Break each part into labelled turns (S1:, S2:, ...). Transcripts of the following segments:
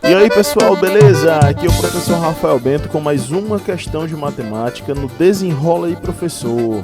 S1: E aí pessoal, beleza? Aqui é o professor Rafael Bento com mais uma questão de matemática no Desenrola aí Professor.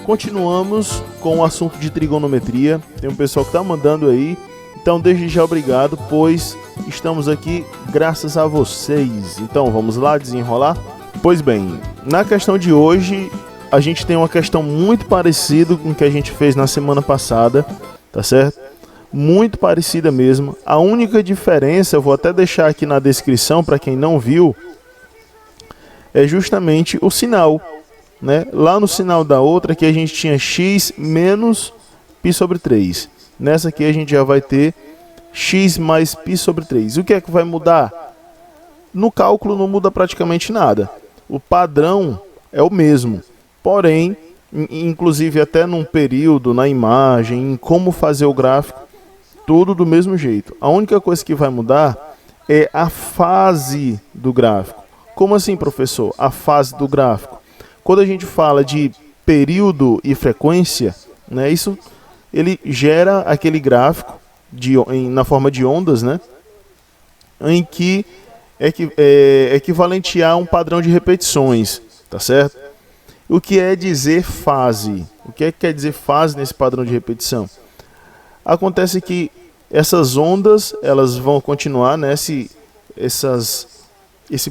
S1: Continuamos com o assunto de trigonometria, tem um pessoal que está mandando aí, então desde já obrigado, pois estamos aqui graças a vocês. Então vamos lá desenrolar? Pois bem, na questão de hoje a gente tem uma questão muito parecida com o que a gente fez na semana passada, tá certo? Muito parecida mesmo. A única diferença, eu vou até deixar aqui na descrição para quem não viu, é justamente o sinal, né? Lá no sinal da outra que a gente tinha x menos π sobre 3. Nessa aqui a gente já vai ter x mais π sobre 3. O que é que vai mudar? No cálculo não muda praticamente nada. O padrão é o mesmo. Porém, inclusive até num período, na imagem, em como fazer o gráfico, tudo do mesmo jeito. A única coisa que vai mudar é a fase do gráfico. Como assim, professor? A fase do gráfico. Quando a gente fala de período e frequência, né, isso ele gera aquele gráfico na forma de ondas, né, em que é equivalente a um padrão de repetições, tá certo? O que é dizer fase? O que é que quer dizer fase nesse padrão de repetição? Acontece que essas ondas elas vão continuar, né, esse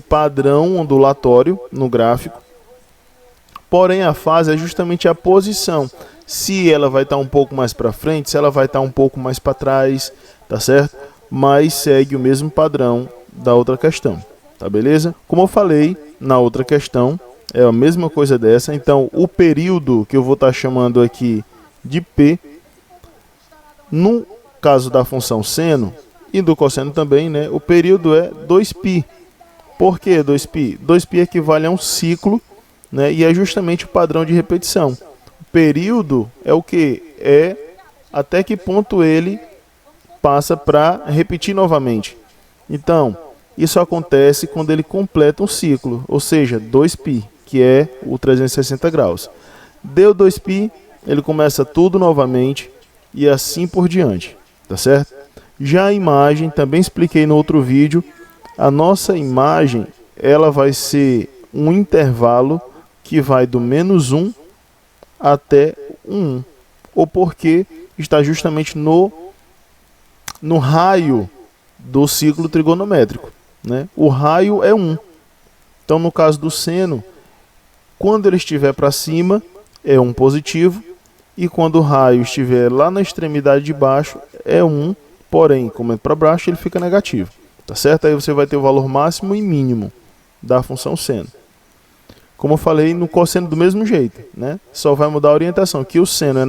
S1: padrão ondulatório no gráfico. Porém, a fase é justamente a posição. Se ela vai estar um pouco mais para frente, se ela vai estar um pouco mais para trás, tá certo? Mas segue o mesmo padrão da outra questão, tá beleza? Como eu falei na outra questão, é a mesma coisa dessa. Então, o período que eu vou estar chamando aqui de P, no caso da função seno e do cosseno também, né, o período é 2π. Por que 2π? 2π equivale a um ciclo, né, e é justamente o padrão de repetição. O período é o que? É até que ponto ele passa para repetir novamente. Então, isso acontece quando ele completa um ciclo, ou seja, 2π, que é o 360 graus. Deu 2π, ele começa tudo novamente, e assim por diante, tá certo? Já a imagem, também expliquei no outro vídeo, a nossa imagem, ela vai ser um intervalo que vai do -1 até 1, ou porque está justamente no raio do ciclo trigonométrico, né? O raio é 1. Então, no caso do seno, quando ele estiver para cima, é 1 positivo, e quando o raio estiver lá na extremidade de baixo, é 1, porém, como é para baixo, ele fica negativo. Tá certo? Aí você vai ter o valor máximo e mínimo da função seno. Como eu falei, no cosseno do mesmo jeito, né? Só vai mudar a orientação, que o seno é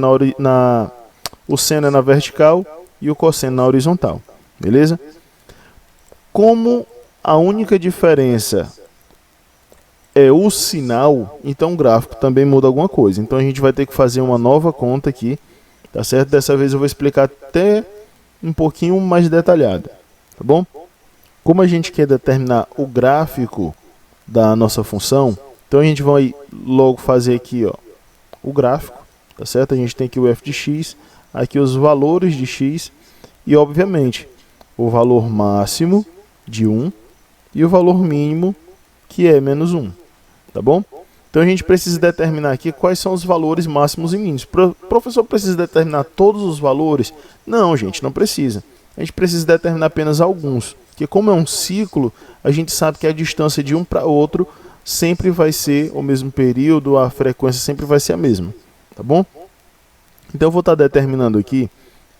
S1: o seno é na vertical e o cosseno na horizontal. Beleza? Como a única diferença é o sinal, então o gráfico também muda alguma coisa. Então a gente vai ter que fazer uma nova conta aqui, tá certo? Dessa vez eu vou explicar até um pouquinho mais detalhado, tá bom? Como a gente quer determinar o gráfico da nossa função, então a gente vai logo fazer aqui, ó, o gráfico, tá certo? A gente tem aqui o f de x, aqui os valores de x e, obviamente, o valor máximo de 1 e o valor mínimo, que é -1. Tá bom? Então a gente precisa determinar aqui quais são os valores máximos e mínimos. Professor, precisa determinar todos os valores? Não, gente, não precisa. A gente precisa determinar apenas alguns. Porque como é um ciclo, a gente sabe que a distância de um para outro sempre vai ser o mesmo período, a frequência sempre vai ser a mesma. Tá bom? Então eu vou estar determinando aqui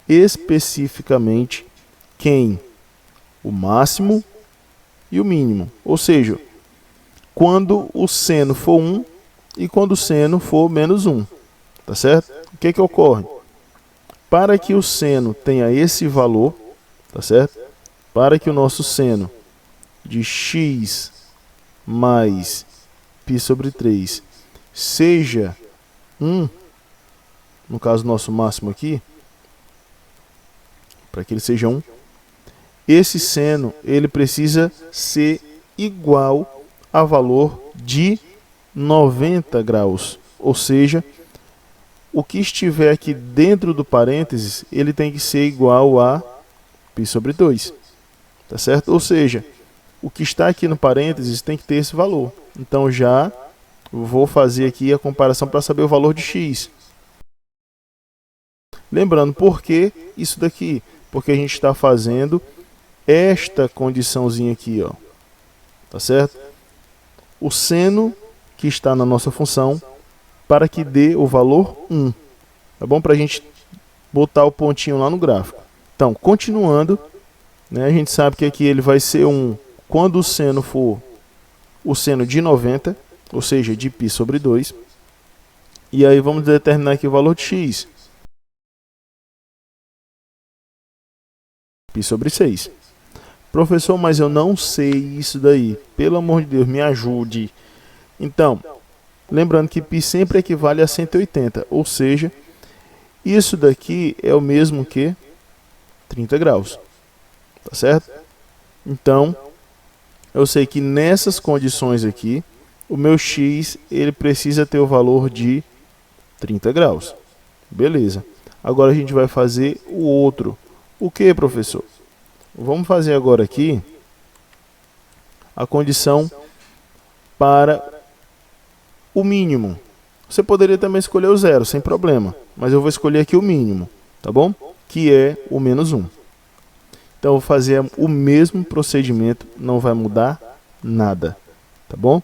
S1: especificamente quem? O máximo e o mínimo. Ou seja, quando o seno for 1 e quando o seno for -1, tá certo? O que ocorre? Para que o seno tenha esse valor, tá certo? Para que o nosso seno de x mais π sobre 3 seja 1, no caso nosso máximo aqui, para que ele seja 1, esse seno ele precisa ser igual a valor de 90 graus, ou seja, o que estiver aqui dentro do parênteses, ele tem que ser igual a π sobre 2, tá certo? Ou seja, o que está aqui no parênteses tem que ter esse valor. Então já vou fazer aqui a comparação para saber o valor de x. Lembrando, por que isso daqui? Porque a gente está fazendo esta condiçãozinha aqui, ó, tá certo? O seno que está na nossa função para que dê o valor 1, tá bom? Para a gente botar o pontinho lá no gráfico. Então, continuando, né, a gente sabe que aqui ele vai ser 1 quando o seno for o seno de 90, ou seja, de π sobre 2. E aí vamos determinar aqui o valor de x. π sobre 6. Professor, mas eu não sei isso daí. Pelo amor de Deus, me ajude. Então, lembrando que π sempre equivale a 180, ou seja, isso daqui é o mesmo que 30 graus. Tá certo? Então, eu sei que nessas condições aqui, o meu x ele precisa ter o valor de 30 graus. Beleza. Agora a gente vai fazer o outro. O que, professor? Vamos fazer agora aqui a condição para o mínimo. Você poderia também escolher o zero, sem problema. Mas eu vou escolher aqui o mínimo, tá bom? Que é o menos 1. Então, eu vou fazer o mesmo procedimento, não vai mudar nada, tá bom?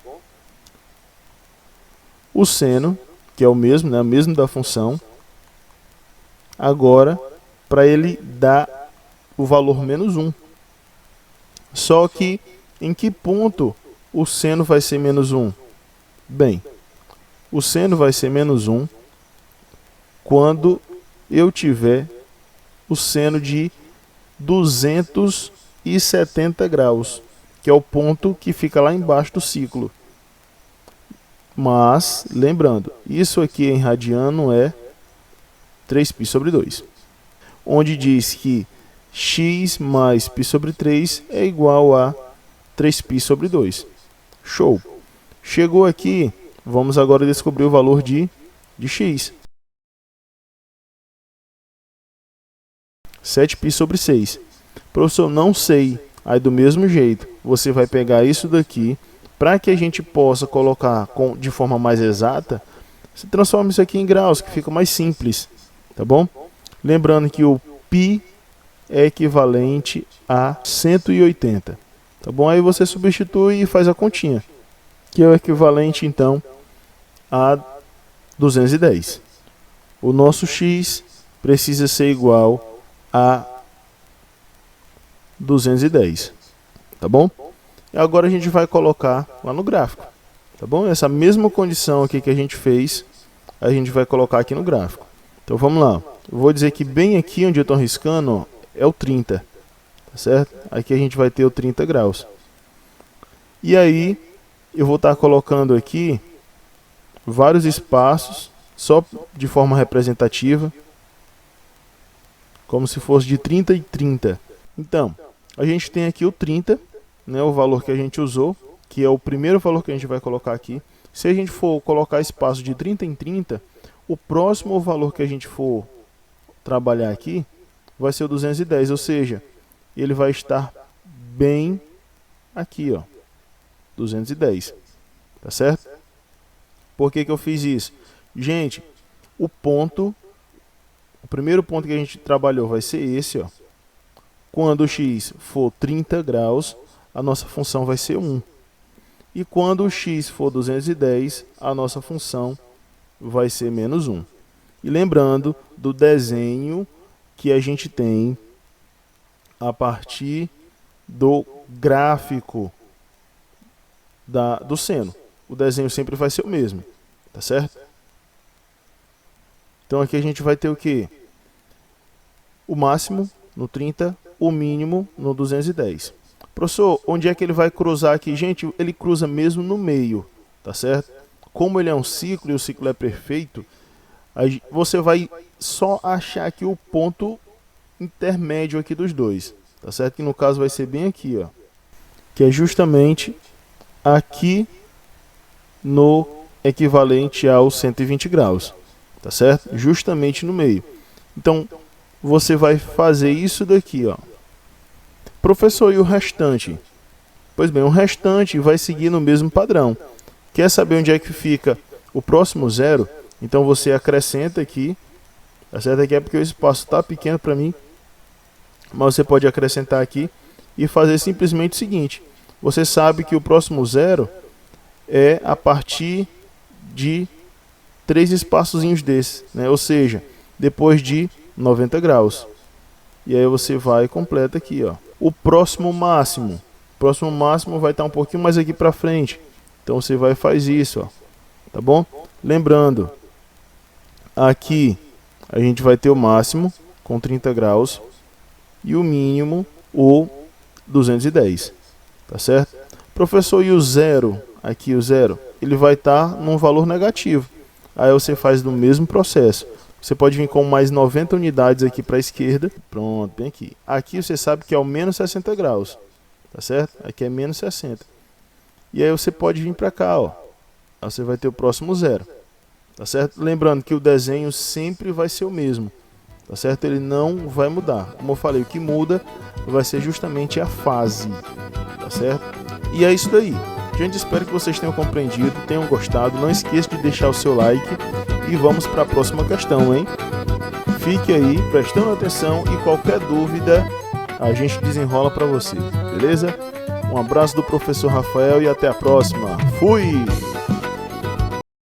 S1: O seno, que é o mesmo, né? O mesmo da função. Agora, para ele dar o valor menos 1. Só que, em que ponto o seno vai ser menos 1? Bem, o seno vai ser menos 1 quando eu tiver o seno de 270 graus, que é o ponto que fica lá embaixo do ciclo. Mas, lembrando, isso aqui em radiano é 3π sobre 2, onde diz que x mais π sobre 3 é igual a 3π sobre 2. Show! Chegou aqui, vamos agora descobrir o valor de x. 7π sobre 6. Professor, não sei. Aí do mesmo jeito, você vai pegar isso daqui, para que a gente possa colocar de forma mais exata, você transforma isso aqui em graus, que fica mais simples, tá bom? Lembrando que o π é equivalente a 180, tá bom? Aí você substitui e faz a continha, que é o equivalente, então, a 210. O nosso x precisa ser igual a 210, tá bom? E agora a gente vai colocar lá no gráfico, tá bom? Essa mesma condição aqui que a gente fez, a gente vai colocar aqui no gráfico. Então vamos lá. Eu vou dizer que bem aqui onde eu estou riscando, ó, é o 30, tá certo? Aqui a gente vai ter o 30 graus. E aí eu vou estar colocando aqui vários espaços, só de forma representativa, como se fosse de 30 e 30. Então, a gente tem aqui o 30, né, o valor que a gente usou, que é o primeiro valor que a gente vai colocar aqui. Se a gente for colocar espaço de 30 em 30, o próximo valor que a gente for trabalhar aqui vai ser o 210, ou seja, ele vai estar bem aqui, ó, 210, tá certo? Por que que eu fiz isso? Gente, o primeiro ponto que a gente trabalhou vai ser esse, ó. Quando o x for 30 graus, a nossa função vai ser 1. E quando o x for 210, a nossa função vai ser menos 1. E lembrando do desenho que a gente tem a partir do gráfico do seno. O desenho sempre vai ser o mesmo, tá certo? Então aqui a gente vai ter o quê? O máximo no 30, o mínimo no 210. Professor, onde é que ele vai cruzar aqui? Gente, ele cruza mesmo no meio, tá certo? Como ele é um ciclo e o ciclo é perfeito, você vai só achar aqui o ponto intermédio aqui dos dois, tá certo? Que no caso vai ser bem aqui, ó, que é justamente aqui no equivalente aos 120 graus, tá certo? Justamente no meio. Então, você vai fazer isso daqui, ó. Professor, e o restante? Pois bem, o restante vai seguir no mesmo padrão. Quer saber onde é que fica o próximo zero? Então você acrescenta aqui, tá certo? Aqui é porque o espaço está pequeno para mim, mas você pode acrescentar aqui e fazer simplesmente o seguinte: você sabe que o próximo zero é a partir de 3 espaçozinhos desses, né? Ou seja, depois de 90 graus. E aí você vai e completa aqui, ó. O próximo máximo vai estar um pouquinho mais aqui para frente. Então você vai e faz isso, ó. Tá bom? Lembrando, aqui a gente vai ter o máximo com 30 graus e o mínimo o 210. Tá certo? Professor, e o zero? Aqui o zero, ele vai estar num valor negativo. Aí você faz do mesmo processo. Você pode vir com mais 90 unidades aqui para a esquerda. Pronto, bem aqui. Aqui você sabe que é o menos 60 graus. Tá certo? Aqui é menos 60. E aí você pode vir para cá, ó. Aí você vai ter o próximo zero. Tá certo? Lembrando que o desenho sempre vai ser o mesmo. Tá certo? Ele não vai mudar. Como eu falei, o que muda vai ser justamente a fase. Tá certo? E é isso daí. Gente, espero que vocês tenham compreendido, tenham gostado. Não esqueça de deixar o seu like e vamos para a próxima questão, hein? Fique aí prestando atenção e qualquer dúvida a gente desenrola para você, beleza? Um abraço do professor Rafael e até a próxima. Fui!